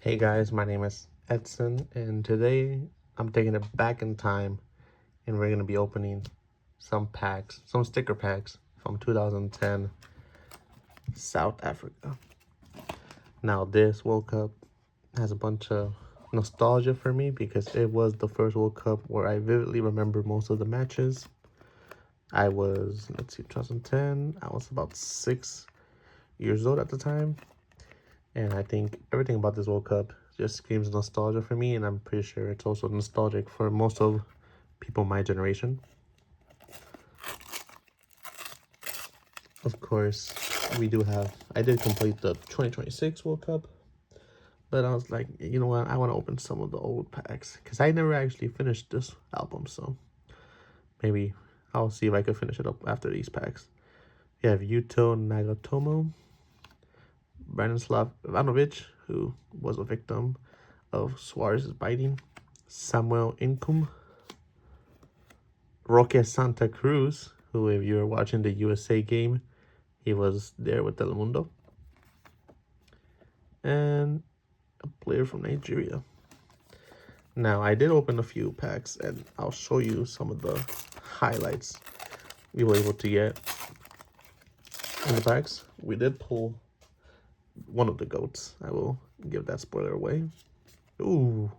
Hey guys, my name is Edson, and today I'm taking it back in time, and we're gonna be opening some sticker packs from 2010 South Africa. Now this World Cup has a bunch of nostalgia for me because it was the first World Cup where I vividly remember most of the matches. I was, 2010, I was about 6 years old at the time, and I think everything about this World Cup just screams nostalgia for me, and I'm pretty sure it's also nostalgic for most of people my generation. Of course, I did complete the 2026 World Cup, but I was like, you know what, I want to open some of the old packs, because I never actually finished this album, so maybe I'll see if I can finish it up after these packs. We have Yuto Nagatomo, Branislav Ivanovic, who was a victim of Suarez's biting, Samuel Inkum, Roque Santa Cruz, who, if you were watching the USA game, he was there with Telemundo, and a player from Nigeria. Now, I did open a few packs, and I'll show you some of the highlights we were able to get in the packs. We did pull one of the GOATs. I will give that spoiler away. Ooh,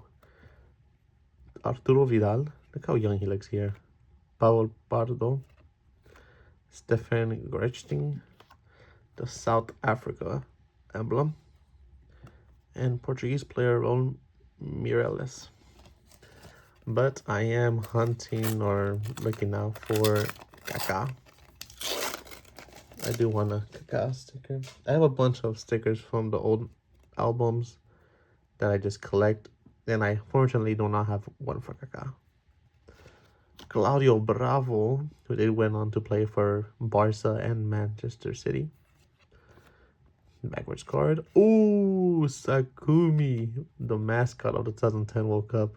Arturo Vidal. Look how young he looks here. Paul Pardo. Stefan Grechting. The South Africa emblem. And Portuguese player Raul Mireles. But I am hunting or looking out for Kaka. I do want a Kaka sticker. I have a bunch of stickers from the old albums that I just collect, and I fortunately do not have one for Kaka. Claudio Bravo, who did went on to play for Barca and Manchester City. Backwards card. Ooh, Sakumi, the mascot of the 2010 World Cup.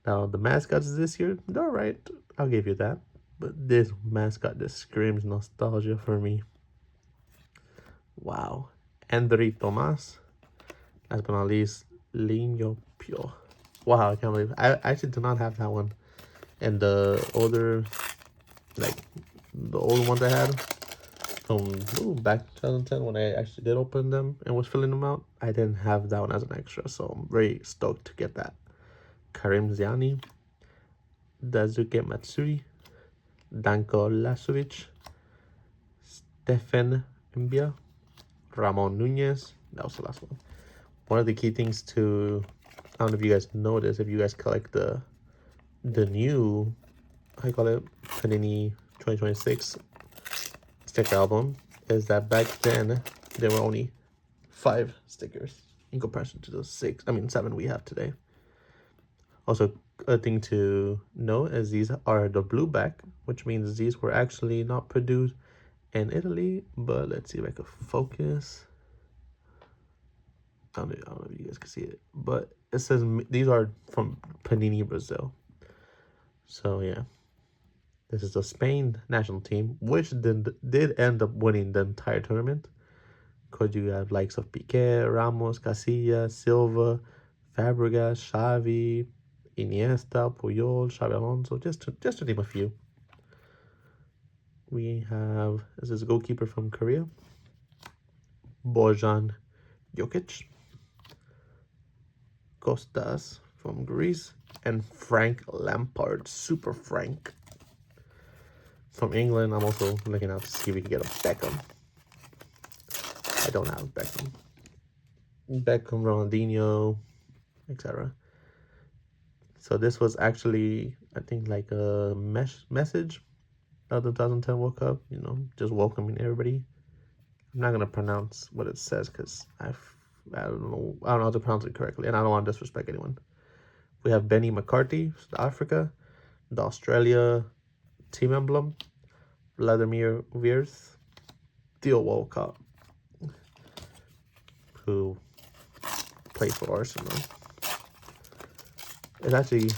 Now, the mascots this year, they're alright. I'll give you that. But this mascot just screams nostalgia for me. Wow. André Tomas. Last but not least, Linho Pio. Wow, I can't believe I actually do not have that one. And the older, like, the old ones I had from back 2010 when I actually did open them and was filling them out, I didn't have that one as an extra. So I'm very stoked to get that. Karim Ziani, Daisuke Matsuri, Danko Lasovic, Stefan Mbia, Ramon Nunez. That was the last one. One of the key things to, I don't know if you guys know this, if you guys collect the new, how you call it, Panini 2026 sticker album, is that back then there were only 5 stickers in comparison to the 7 we have today. Also, a thing to note is these are the blue back, which means these were actually not produced in Italy. But let's see if I can focus. I don't know if you guys can see it, but it says these are from Panini Brazil. So yeah, this is the Spain national team, which did end up winning the entire tournament. Because you have likes of Piqué, Ramos, Casillas, Silva, Fabregas, Xavi, Iniesta, Puyol, Xavi Alonso, just to name a few. We have, this is a goalkeeper from Korea, Bojan Jokic, Kostas from Greece, and Frank Lampard, Super Frank. From England, I'm also looking out to see if we can get a Beckham. I don't have Beckham. Beckham, Ronaldinho, etc. So this was actually, I think, like a message of the 2010 World Cup, just welcoming everybody. I'm not gonna pronounce what it says because I don't know how to pronounce it correctly, and I don't want to disrespect anyone. We have Benny McCarthy, South Africa, the Australia team emblem, Vladimir Wirtz, Theo Walcott, who played for Arsenal. It's actually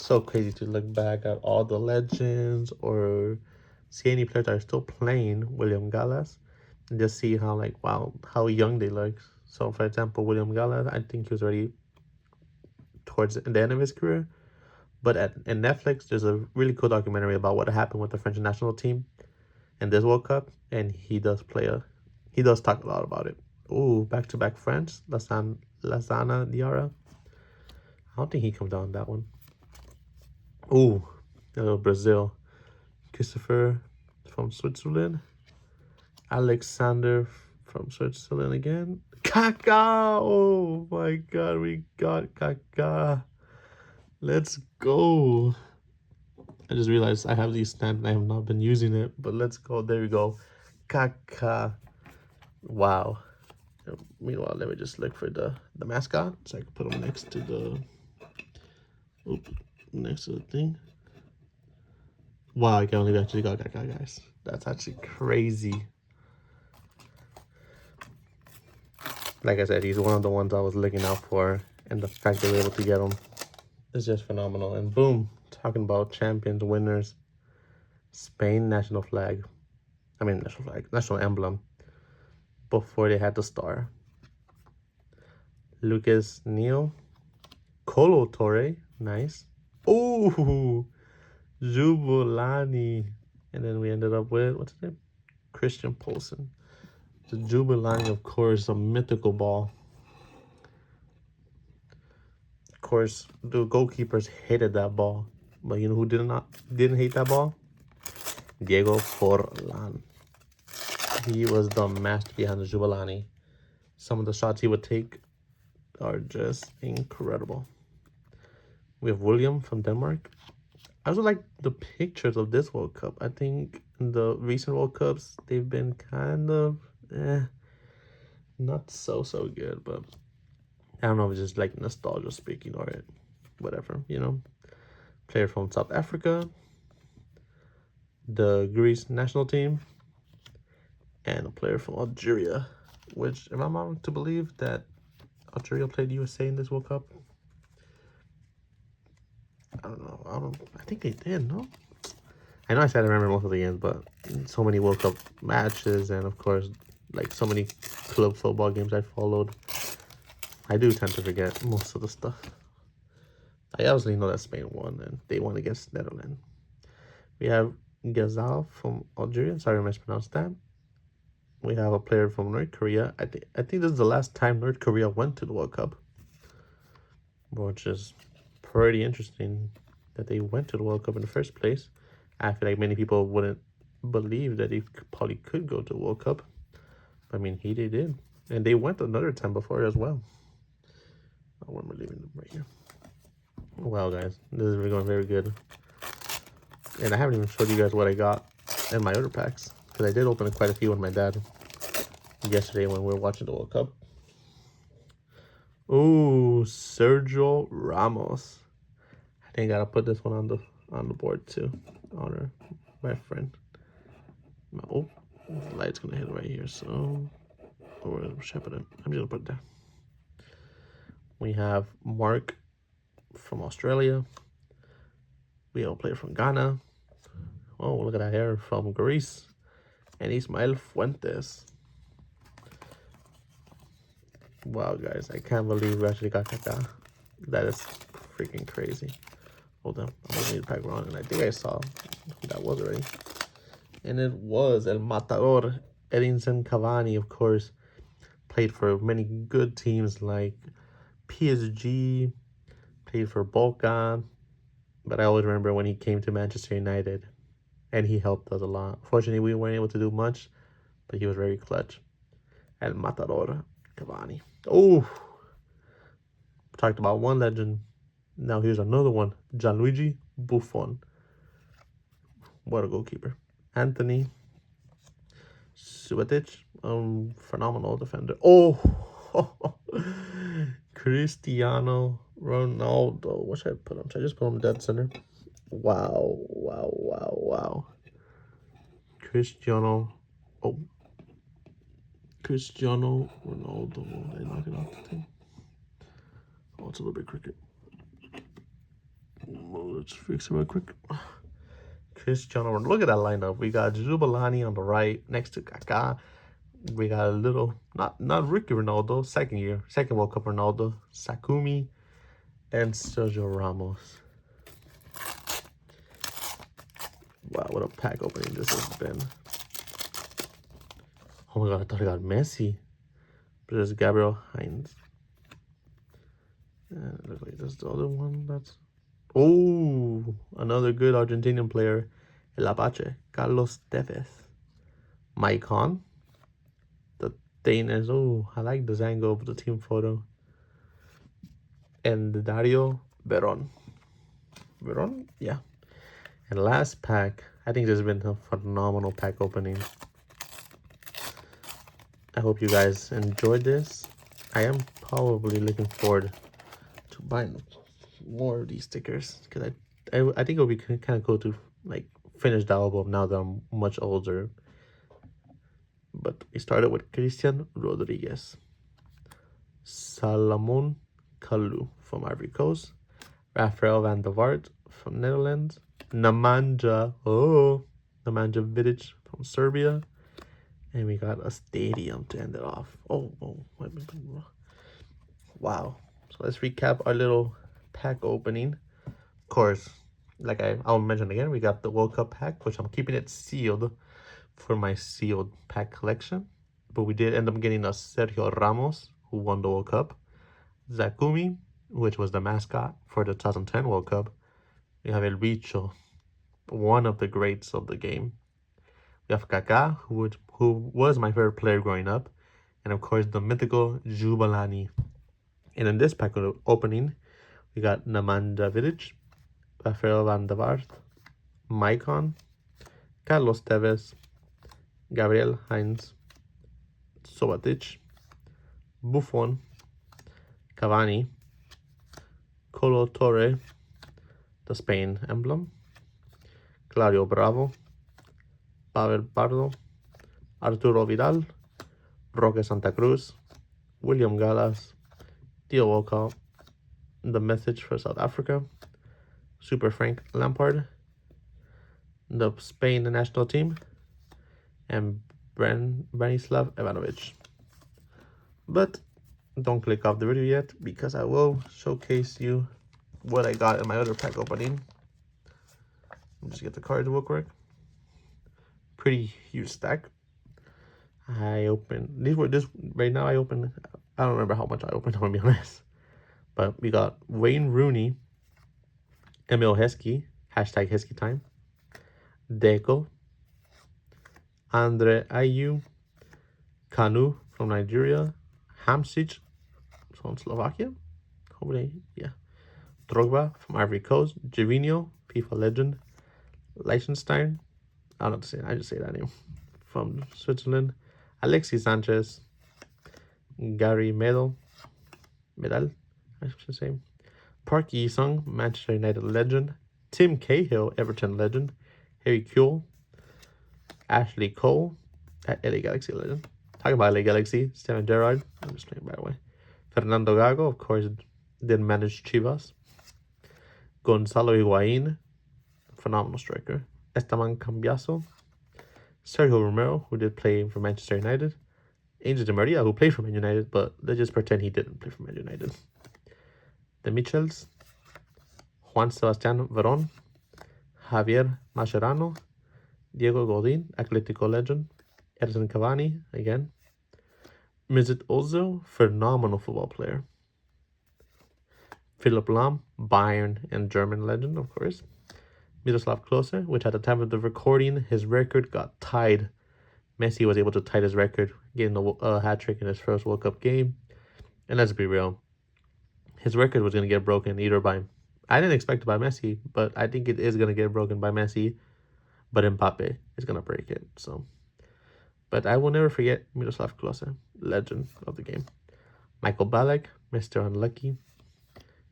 so crazy to look back at all the legends or see any players that are still playing William Gallas and just see how, like, wow, how young they look. So, for example, William Gallas, I think he was already towards the end of his career. But in Netflix, there's a really cool documentary about what happened with the French national team in this World Cup, and he does talk a lot about it. Ooh, back-to-back French, Lasana Diarra. I don't think he comes down that one. Ooh, Brazil. Christopher from Switzerland. Alexander from Switzerland again. Kaka! Oh my god, we got Kaka. Let's go. I just realized I have these stamps and I have not been using it, but let's go. There we go. Kaka. Wow. Meanwhile, let me just look for the mascot so I can put him next to the thing. Wow, I can't believe I actually got Kaka, guys. That's actually crazy. Like I said, he's one of the ones I was looking out for, and the fact that we were able to get him is just phenomenal. And boom, talking about champions, winners, Spain national flag. I mean, national emblem. Before they had the star. Lucas Neal. Colo Torre. Nice. Oh, Jubulani. And then we ended up with, what's his name? Christian Poulsen. The Jubulani, of course, a mythical ball. Of course, the goalkeepers hated that ball. But you know who didn't hate that ball? Diego Forlan. He was the master behind the Jubulani. Some of the shots he would take are just incredible. We have William from Denmark. I also like the pictures of this World Cup. I think in the recent World Cups, they've been kind of not so good, but I don't know if it's just like nostalgia speaking or whatever, you know. Player from South Africa, the Greece national team, and a player from Algeria, which, if I'm wrong to believe that Algeria played USA in this World Cup. I don't know. I think they did, no? I know I said I remember most of the games, but so many World Cup matches, and of course, like so many club football games I followed, I do tend to forget most of the stuff. I obviously know that Spain won, and they won against Netherlands. We have Ghazal from Algeria. Sorry I mispronounced that. We have a player from North Korea. I think this is the last time North Korea went to the World Cup, which is pretty interesting that they went to the World Cup in the first place. I feel like many people wouldn't believe that he probably could go to the World Cup. I mean, they did. And they went another time before as well. Oh, when we're leaving them right here. Wow, guys, this is going very good. And I haven't even showed you guys what I got in my order packs, because I did open quite a few with my dad yesterday when we were watching the World Cup. Ooh, Sergio Ramos. I think I gotta put this one on the board too. Honor my friend. Oh, the light's gonna hit it right here. So, where should I put it? I'm just gonna put it there. We have Mark from Australia. We have a player from Ghana. Oh, look at that hair, from Greece. And Ismael Fuentes. Wow, guys, I can't believe we actually got Kaka. That is freaking crazy. Hold on, I'm gonna need to pack around, and I think I saw who that was already. And it was El Matador, Edinson Cavani, of course. Played for many good teams like PSG, played for Boca. But I always remember when he came to Manchester United, and he helped us a lot. Fortunately, we weren't able to do much, but he was very clutch. El Matador, Cavani. Oh, talked about one legend. Now here's another one. Gianluigi Buffon. What a goalkeeper. Anthony Subotic. Phenomenal defender. Oh, Cristiano Ronaldo. What should I put him? Should I just put him dead center? Wow, wow, wow, wow. Cristiano Ronaldo. Did I knock it off the thing? Oh, it's a little bit crooked. Let's fix it real quick. Cristiano Ronaldo. Look at that lineup. We got Jubulani on the right next to Kaka. We got a little, not rookie Ronaldo, second World Cup Ronaldo, Sakumi, and Sergio Ramos. Wow, what a pack opening this has been. Oh my god, I thought I got Messi. But there's Gabriel Heinz. And it looks like there's the other one that's... Oh, another good Argentinian player. El Apache, Carlos Tevez. Maicon. The Danish. Oh, I like the Zango of the team photo. And Dario Veron. Veron? Yeah. And last pack. I think this has been a phenomenal pack opening. I hope you guys enjoyed this. I am probably looking forward to buying more of these stickers because I think it would be kind of cool to like finish the album now that I'm much older. But we started with Christian Rodriguez, Salomon Kalou from Ivory Coast, Rafael van der Vaart from Netherlands, Nemanja Vidic from Serbia, and we got a stadium to end it off. Wow. So let's recap our little pack opening. Of course, like I'll mention again, we got the World Cup pack, which I'm keeping it sealed for my sealed pack collection. But we did end up getting a Sergio Ramos, who won the World Cup. Zakumi, which was the mascot for the 2010 World Cup. We have El Bicho, one of the greats of the game. We have Kaka, who was my favorite player growing up. And of course, the mythical Jubalani. And in this pack opening, we got Nemanja Vidic, Rafael van der Vaart, Maicon, Carlos Tevez, Gabriel Heinz, Sobatic, Buffon, Cavani, Colo Torre, the Spain emblem, Claudio Bravo, Pavel Pardo, Arturo Vidal, Roque Santa Cruz, William Gallas, Theo Walcott, the message for South Africa, Super Frank Lampard, the Spain national team, and Branislav Ivanovic. But don't click off the video yet because I will showcase you what I got in my other pack opening. Let me just get the cards real quick. Pretty huge stack. I opened these were just right now. I don't remember how much I opened, I'm gonna be honest. But we got Wayne Rooney, Emil Heskey, hashtag Heskey time, Deco, Andre Ayew, Kanu from Nigeria, Hamsich from Slovakia, hopefully, yeah, Drogba from Ivory Coast, Gervinho, FIFA legend, Liechtenstein, I don't know what to say, I just say that name, from Switzerland, Alexis Sanchez, Gary Medal, I should say, Park Yi-sung, Manchester United legend, Tim Cahill, Everton legend, Harry Kewell, Ashley Cole, at LA Galaxy legend. Talking about LA Galaxy, Steven Gerrard, I'm just playing by the way. Fernando Gago, of course, did manage Chivas. Gonzalo Higuain, phenomenal striker. Esteban Cambiaso, Sergio Romero, who did play for Manchester United. Angel Di Maria, who played for Man United, but let's just pretend he didn't play for Man United. The Michels, Juan Sebastián Verón, Javier Mascherano, Diego Godin, Atletico legend, Edison Cavani, again, Mesut Ozil, phenomenal football player, Philip Lahm, Bayern and German legend, of course, Miroslav Klose, which at the time of the recording, his record got tied. Messi was able to tie his record, getting a hat-trick in his first World Cup game. And let's be real, his record was going to get broken either by... I didn't expect it by Messi, but I think it is going to get broken by Messi. But Mbappe is going to break it. So, but I will never forget Miroslav Klose, legend of the game. Michael Ballack, Mr. Unlucky.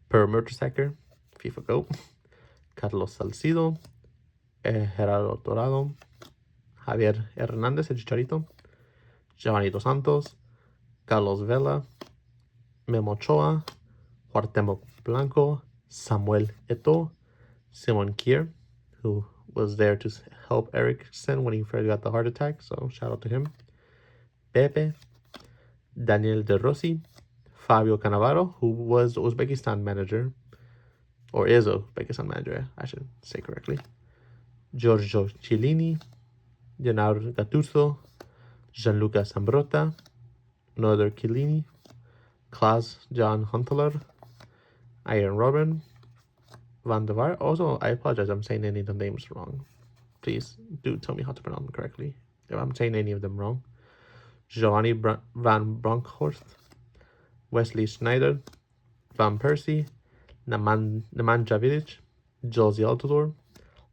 Per Mertesacker, FIFA GOAT. Carlos Salcido, Gerardo Dorado, Javier Hernández, el Chicharito, Giovanni Dos Santos, Carlos Vela, Memo Ochoa, Cuauhtémoc Blanco, Samuel Eto'o, Simon Kier, who was there to help Eriksen when he first got the heart attack, so shout out to him. Pepe, Daniel De Rossi, Fabio Cannavaro, who was the Uzbekistan manager, or is Uzbekistan manager, I should say correctly, Giorgio Chiellini, Gennaro Gattuso, Gianluca Sambrota, Nodor Chiellini, Klaas Jan Huntelaar, Iron Robin, Van der Vaart. Also, I apologize, I'm saying any of the names wrong. Please do tell me how to pronounce them correctly if I'm saying any of them wrong. Giovanni Van Bronckhorst, Wesley Sneijder, Van Persie, Nemanja Vidic, Josie Altidore,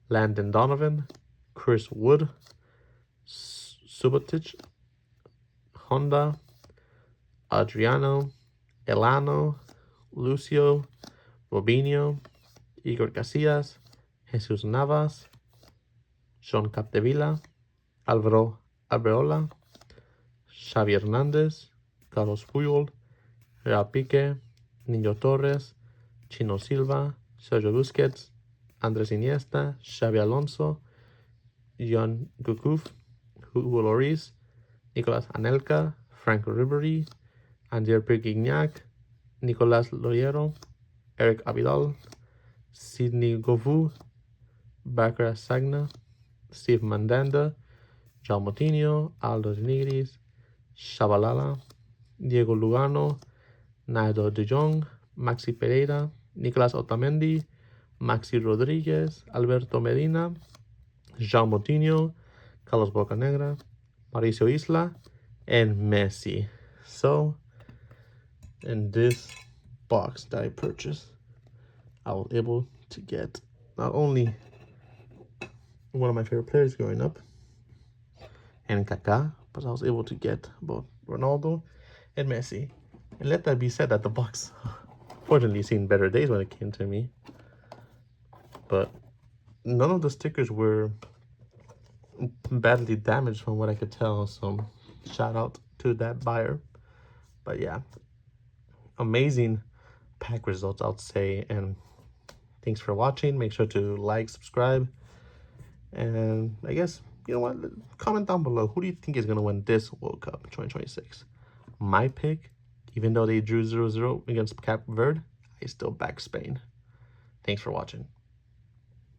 Landon Donovan, Chris Wood, Subotic, Honda, Adriano, Elano, Lucio, Robinho, Igor Casillas, Jesus Navas, John Capdevila, Alvaro Arbeola, Xavi Hernandez, Carlos Puyol, Real Pique, Niño Torres, Chino Silva, Sergio Busquets, Andres Iniesta, Xavi Alonso, Jan Gukuf, Hugo Lloris, Nicolas Anelka, Franco Ribery, André Pierre-Gignac, Nicolas Loyero, Eric Abidal, Sidney Govou, Bakra Sagna, Steve Mandanda, João Moutinho, Aldo Nigris, Shabalala, Diego Lugano, Naido De Jong, Maxi Pereira, Nicolas Otamendi, Maxi Rodriguez, Alberto Medina, João Moutinho, Carlos Bocanegra, Mauricio Isla, and Messi. So, in this box that I purchased, I was able to get not only one of my favorite players growing up, and Kaka, but I was able to get both Ronaldo and Messi. And let that be said that the box fortunately seen better days when it came to me. But none of the stickers were badly damaged from what I could tell. So shout out to that buyer. But yeah, amazing pack results, I'll say. And thanks for watching. Make sure to like, subscribe, and I guess, you know what, comment down below, who do you think is going to win this World Cup 2026? My pick, even though they drew 0-0 against Cape Verde, I still back Spain. Thanks for watching.